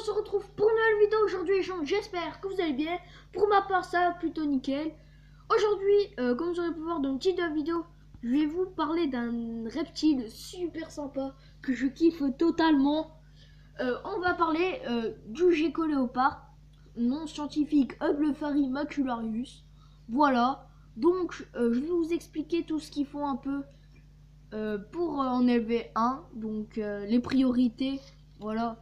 se retrouve pour une nouvelle vidéo aujourd'hui, j'espère que vous allez bien. Pour ma part, ça va plutôt nickel. Aujourd'hui, comme vous aurez pu voir dans une petite vidéo, je vais vous parler d'un reptile super sympa que je kiffe totalement. On va parler du gecko léopard, nom scientifique Eublepharis macularius. Voilà, donc je vais vous expliquer tout ce qu'ils font un peu pour en élever un, donc les priorités, voilà.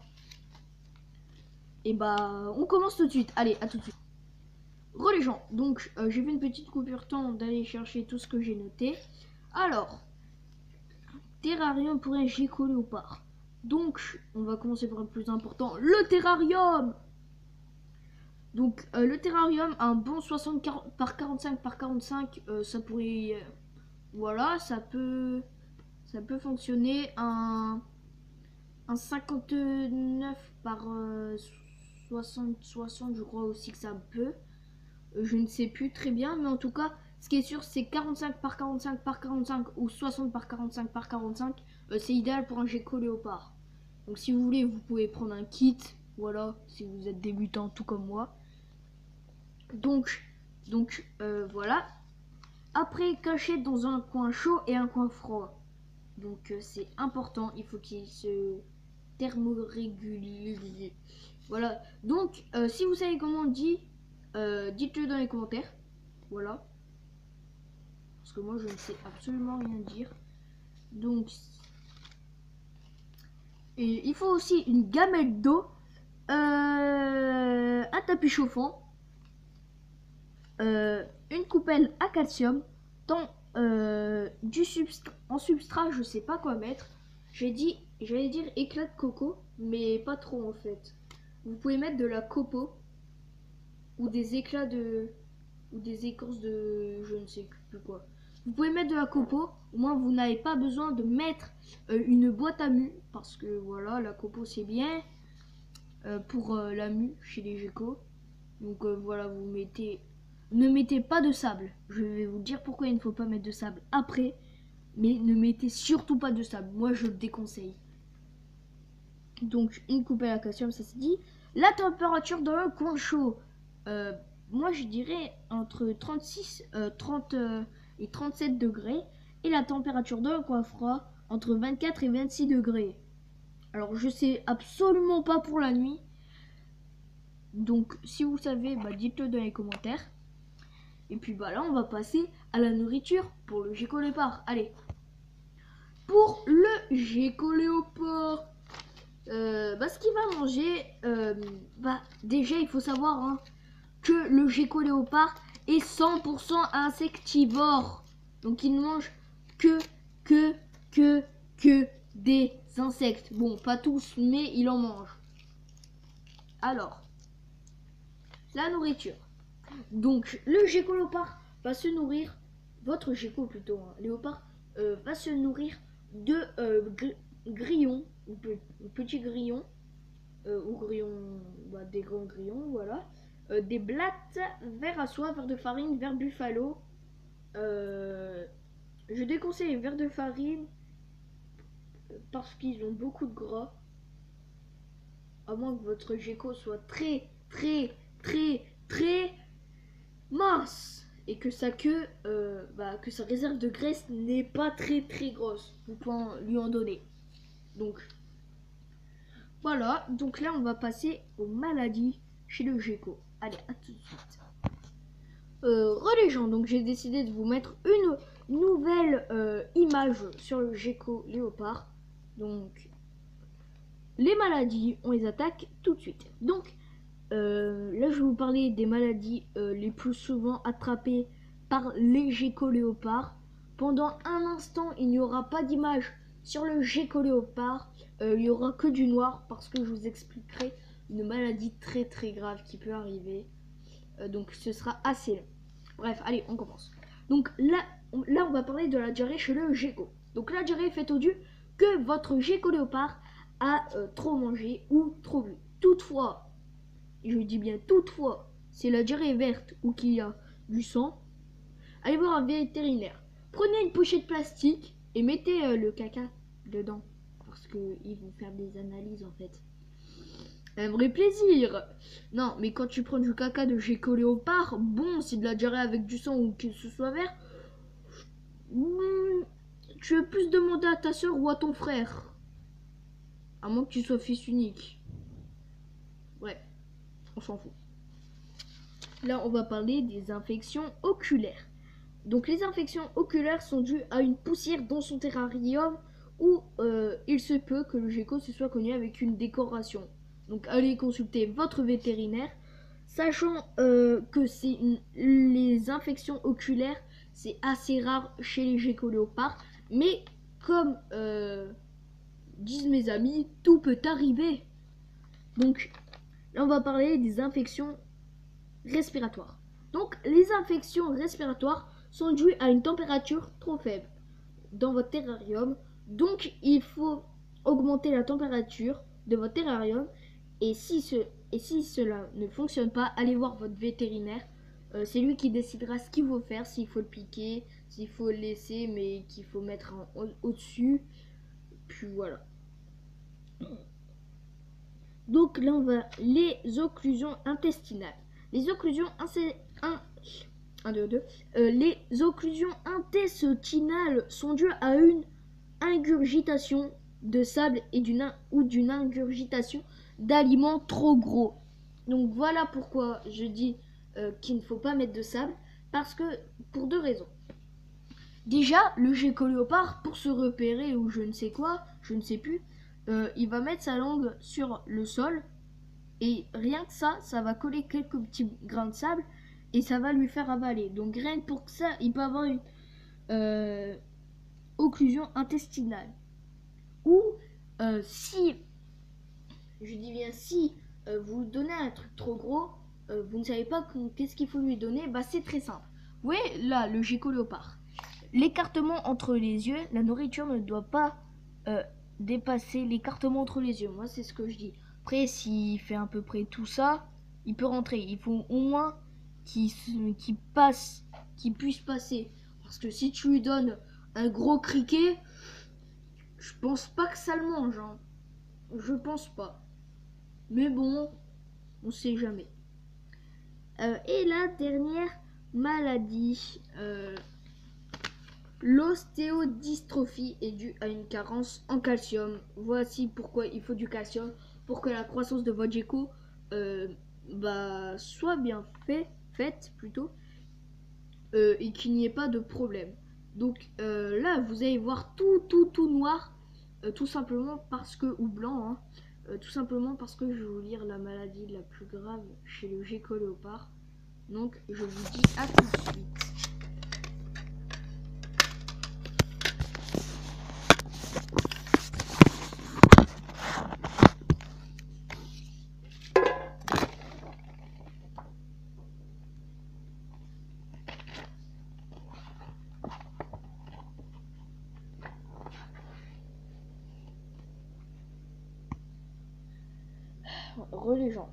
Et bah on commence tout de suite, allez à tout de suite. Les gens, donc j'ai fait une petite coupure temps d'aller chercher tout ce que j'ai noté. Alors, terrarium pour un gecko léopard. Donc on va commencer par le plus important, le terrarium. Donc le terrarium a un bon 60 par 45 par 45, ça pourrait, voilà, ça peut fonctionner. Un 59 par 60 je crois aussi que ça peut. Je ne sais plus très bien, mais en tout cas, ce qui est sûr, c'est 45 par 45 par 45 ou 60 par 45 par 45. C'est idéal pour un gecko léopard. Donc si vous voulez, vous pouvez prendre un kit, voilà, si vous êtes débutant tout comme moi. Donc voilà. Après, cachette dans un coin chaud et un coin froid. Donc c'est important, il faut qu'il se thermorégule. Voilà. Donc si vous savez comment on dit, dites-le dans les commentaires. Voilà. Parce que moi je ne sais absolument rien dire. Donc et il faut aussi une gamelle d'eau, un tapis chauffant, une coupelle à calcium, du substrat en substrat, je sais pas quoi mettre. J'allais dire éclat de coco, mais pas trop en fait. Vous pouvez mettre de la copeaux ou des éclats de ou des écorces de je ne sais plus quoi. Vous pouvez mettre de la copeaux, au moins vous n'avez pas besoin de mettre une boîte à mue, parce que voilà, la copeaux c'est bien pour la mue chez les geckos. Donc voilà, ne mettez pas de sable. Je vais vous dire pourquoi il ne faut pas mettre de sable après, mais ne mettez surtout pas de sable. Moi je le déconseille. Donc une coupelle à calcium, ça c'est dit. La température dans le coin chaud, moi je dirais entre 36, 30 et 37 degrés. Et la température dans le coin froid, entre 24 et 26 degrés. Alors je sais absolument pas pour la nuit. Donc si vous savez, bah, dites-le dans les commentaires. Et puis bah là on va passer à la nourriture pour le gecko léopard. Allez. Pour le gecko léopard, ce qu'il va manger, déjà il faut savoir hein, que le gecko léopard est 100% insectivore. Donc il ne mange que des insectes. Bon, pas tous, mais il en mange. Alors, la nourriture. Donc le gecko léopard va se nourrir, votre gecko plutôt, hein, léopard, va se nourrir de grillons, ou petits grillons, ou grillons, des grands grillons, voilà. Des blattes, verre à soie, verre de farine, verre buffalo. Je déconseille les verres de farine parce qu'ils ont beaucoup de gras. À moins que votre gecko soit très mince et que sa queue, que sa réserve de graisse n'est pas très grosse. Vous pouvez lui en donner. Donc voilà, donc là on va passer aux maladies chez le gecko. Allez, à tout de suite. Les gens, donc j'ai décidé de vous mettre une nouvelle image sur le gecko léopard. Donc les maladies, on les attaque tout de suite. Donc là je vais vous parler des maladies les plus souvent attrapées par les geckos léopards. Pendant un instant il n'y aura pas d'image sur le gecko léopard, il n'y aura que du noir parce que je vous expliquerai une maladie très grave qui peut arriver, donc ce sera assez long. Bref, allez on commence. Donc là on va parler de la diarrhée chez le gecko. Donc la diarrhée fait au dû que votre gecko léopard a trop mangé ou trop bu. Toutefois, je dis bien toutefois, c'est la diarrhée verte ou qu'il y a du sang, allez voir un vétérinaire. Prenez une pochette plastique et mettez le caca dedans, parce qu'ils vont faire des analyses en fait. Un vrai plaisir. Non, mais quand tu prends du caca de gecko léopard, bon, c'est de la diarrhée avec du sang ou que ce soit vert, tu veux plus demander à ta soeur ou à ton frère. À moins que tu sois fils unique. Ouais, on s'en fout. Là, on va parler des infections oculaires. Donc, les infections oculaires sont dues à une poussière dans son terrarium où il se peut que le gecko se soit cogné avec une décoration. Donc, allez consulter votre vétérinaire, sachant que les infections oculaires, c'est assez rare chez les geckos léopards, mais comme disent mes amis, tout peut arriver. Donc, là, on va parler des infections respiratoires. Donc, les infections respiratoires sont dues à une température trop faible dans votre terrarium. Donc, il faut augmenter la température de votre terrarium. Et si cela ne fonctionne pas, allez voir votre vétérinaire. C'est lui qui décidera ce qu'il faut faire, s'il faut le piquer, s'il faut le laisser, mais qu'il faut mettre au-dessus. Puis voilà. Donc là, on va les occlusions intestinales. Les occlusions les occlusions intestinales sont dues à une ingurgitation de sable et d'une ingurgitation d'aliments trop gros. Donc voilà pourquoi je dis qu'il ne faut pas mettre de sable, parce que pour deux raisons. Déjà, le gecko léopard, pour se repérer ou je ne sais quoi, je ne sais plus, il va mettre sa langue sur le sol et rien que ça va coller quelques petits grains de sable et ça va lui faire avaler. Donc rien que pour ça, il peut avoir une occlusion intestinale. Ou si, je dis bien si, vous donnez un truc trop gros, vous ne savez pas qu'est-ce qu'il faut lui donner, bah c'est très simple. Vous voyez là, le gecko léopard. L'écartement entre les yeux, la nourriture ne doit pas dépasser l'écartement entre les yeux. Moi, c'est ce que je dis. Après, s'il fait à peu près tout ça, il peut rentrer. Il faut au moins qu'il puisse passer. Parce que si tu lui donnes un gros criquet, je pense pas que ça le mange. Hein. Je pense pas. Mais bon, on sait jamais. Et la dernière maladie, l'ostéodystrophie est due à une carence en calcium. Voici pourquoi il faut du calcium pour que la croissance de votre gecko soit bien faite plutôt et qu'il n'y ait pas de problème. Donc là, vous allez voir tout noir, tout simplement parce que, ou blanc, hein, tout simplement parce que je vais vous lire la maladie la plus grave chez le gecko léopard. Donc je vous dis à tout de suite. Relégeant.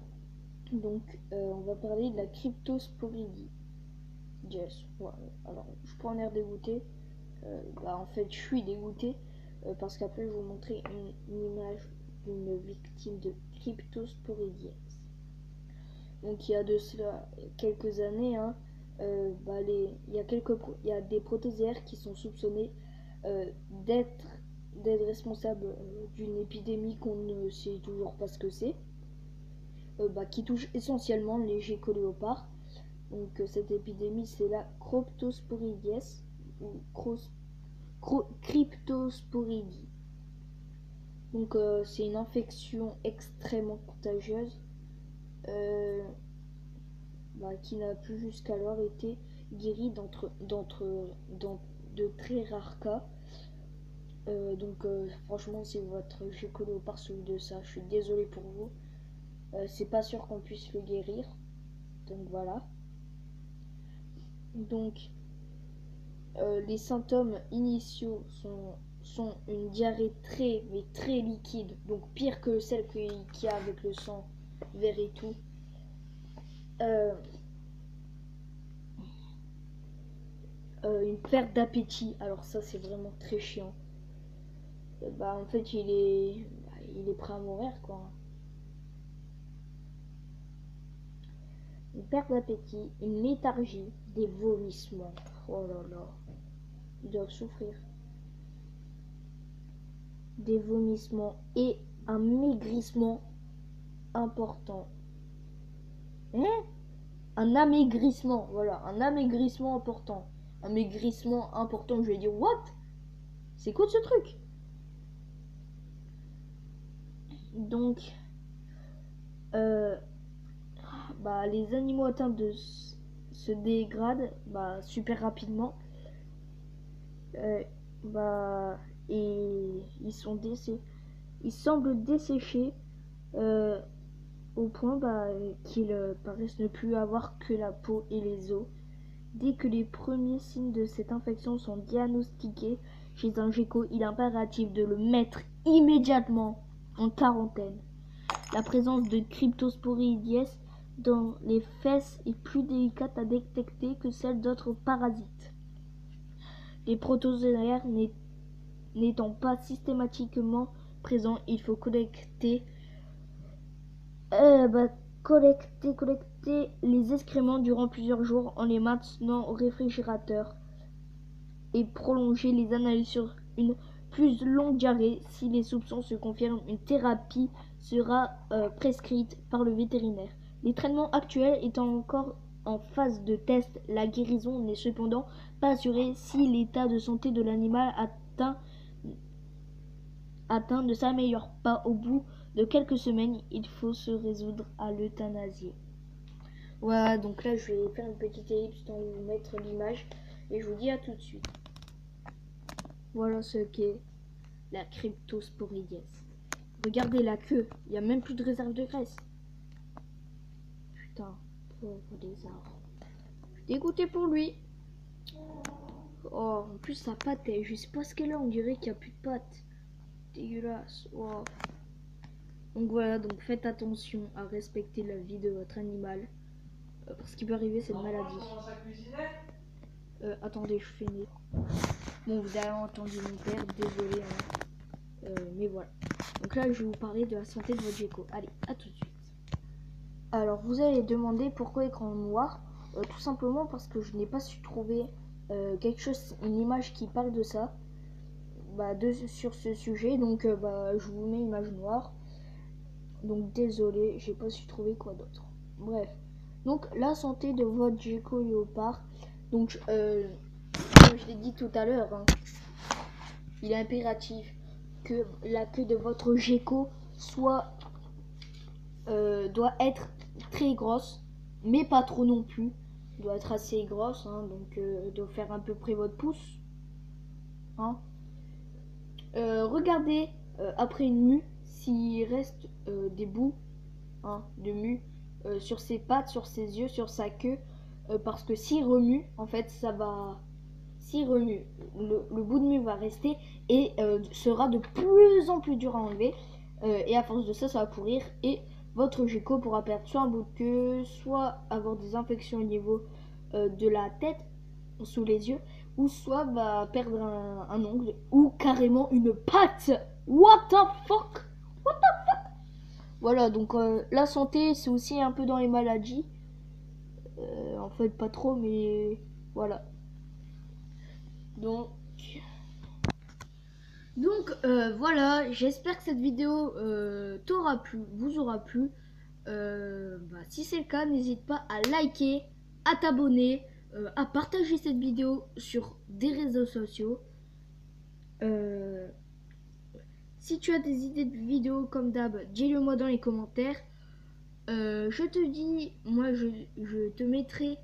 Donc, on va parler de la cryptosporidie. Yes. Ouais. Alors, je prends un air dégoûté. En fait, je suis dégoûté parce qu'après, je vais vous montrer une image d'une victime de cryptosporidie. Donc, il y a de cela quelques années, hein, il y a des prothésiaires qui sont soupçonnés d'être responsables d'une épidémie qu'on ne sait toujours pas ce que c'est. Qui touche essentiellement les geckos léopards. Donc cette épidémie, c'est la cryptosporidies ou cryptosporidie. Donc c'est une infection extrêmement contagieuse qui n'a plus jusqu'alors été guérie de très rares cas. Franchement, si votre gecko léopard souffre de ça, je suis désolée pour vous. C'est pas sûr qu'on puisse le guérir. Donc voilà. Donc les symptômes initiaux sont une diarrhée très liquide, donc pire que celle qu'il y a avec le sang vert et tout. Une perte d'appétit, alors ça c'est vraiment très chiant. En fait il est prêt à mourir quoi. une perte d'appétit, une léthargie, des vomissements. Oh là là, ils doivent souffrir. Des vomissements et un maigrissement important. Hein? Un amaigrissement, voilà, un amaigrissement important. Un maigrissement important, je vais dire, what? C'est quoi ce truc? Donc, les animaux atteints de se dégradent super rapidement. Et ils semblent dessécher au point qu'ils paraissent ne plus avoir que la peau et les os. Dès que les premiers signes de cette infection sont diagnostiqués chez un gecko, il est impératif de le mettre immédiatement en quarantaine. La présence de Cryptosporidies dans les fesses est plus délicate à détecter que celle d'autres parasites. Les protozoaires n'étant pas systématiquement présents, il faut collecter les excréments durant plusieurs jours en les maintenant au réfrigérateur et prolonger les analyses sur une plus longue durée. Si les soupçons se confirment, une thérapie sera prescrite par le vétérinaire. Les traitements actuels étant encore en phase de test, la guérison n'est cependant pas assurée si l'état de santé de l'animal atteint ne s'améliore pas au bout de quelques semaines. Il faut se résoudre à l'euthanasier. Voilà, donc là je vais faire une petite ellipse pour vous mettre l'image et je vous dis à tout de suite. Voilà ce qu'est la Cryptosporidies. Regardez la queue, il n'y a même plus de réserve de graisse. Putain, pauvre lézard. Je suis dégoûté pour lui. Oh, en plus sa patte, je sais pas ce qu'elle a, on dirait qu'il n'y a plus de patte. Dégueulasse. Oh. Donc voilà, donc faites attention à respecter la vie de votre animal. Parce qu'il peut arriver cette maladie. Attendez, je finis. Bon, vous avez entendu mon père, désolé. Mais voilà. Donc là, je vais vous parler de la santé de votre gecko. Allez, à tout de suite. Alors, vous allez demander pourquoi écran noir. Tout simplement parce que je n'ai pas su trouver quelque chose, une image qui parle de ça. Sur ce sujet. Donc, je vous mets image noire. Donc, désolé, j'ai pas su trouver quoi d'autre. Bref. Donc, la santé de votre gecko léopard. Donc, comme je l'ai dit tout à l'heure, hein, il est impératif que la queue de votre gecko doit être très grosse, mais pas trop non plus. Doit être assez grosse, hein, donc doit faire à peu près votre pouce. Hein. Regardez après une mue s'il reste des bouts de mue sur ses pattes, sur ses yeux, sur sa queue, parce que s'il remue, en fait, ça va. S'il remue, le bout de mue va rester et sera de plus en plus dur à enlever. Et à force de ça, ça va pourrir et votre gecko pourra perdre soit un bout de queue, soit avoir des infections au niveau de la tête, sous les yeux, ou soit perdre un ongle ou carrément une patte. What the fuck? What the fuck? Voilà, donc la santé, c'est aussi un peu dans les maladies. En fait, pas trop, mais voilà. Donc voilà, j'espère que cette vidéo t'aura plu, vous aura plu. Si c'est le cas, n'hésite pas à liker, à t'abonner, à partager cette vidéo sur des réseaux sociaux. Si tu as des idées de vidéos comme d'hab, dis-le moi dans les commentaires. Je te dis, moi je te mettrai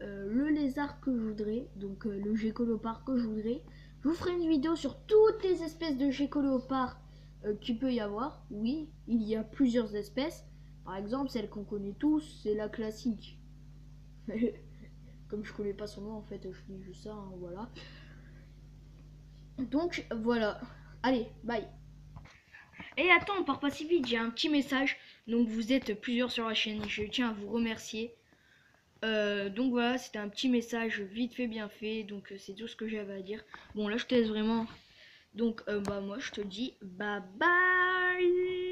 le lézard que je voudrais, donc le gecko léopard que je voudrais. Je vous ferai une vidéo sur toutes les espèces de gecko léopard qu'il peut y avoir. Oui, il y a plusieurs espèces. Par exemple, celle qu'on connaît tous, c'est la classique. Comme je connais pas son nom, en fait, je dis juste ça, hein, voilà. Donc, voilà. Allez, bye. Et attends, on part pas si vite, j'ai un petit message. Donc, vous êtes plusieurs sur la chaîne, je tiens à vous remercier. Donc voilà, c'était un petit message vite fait, bien fait. Donc c'est tout ce que j'avais à dire. Bon, là, je te laisse vraiment. Donc, moi, je te dis bye bye.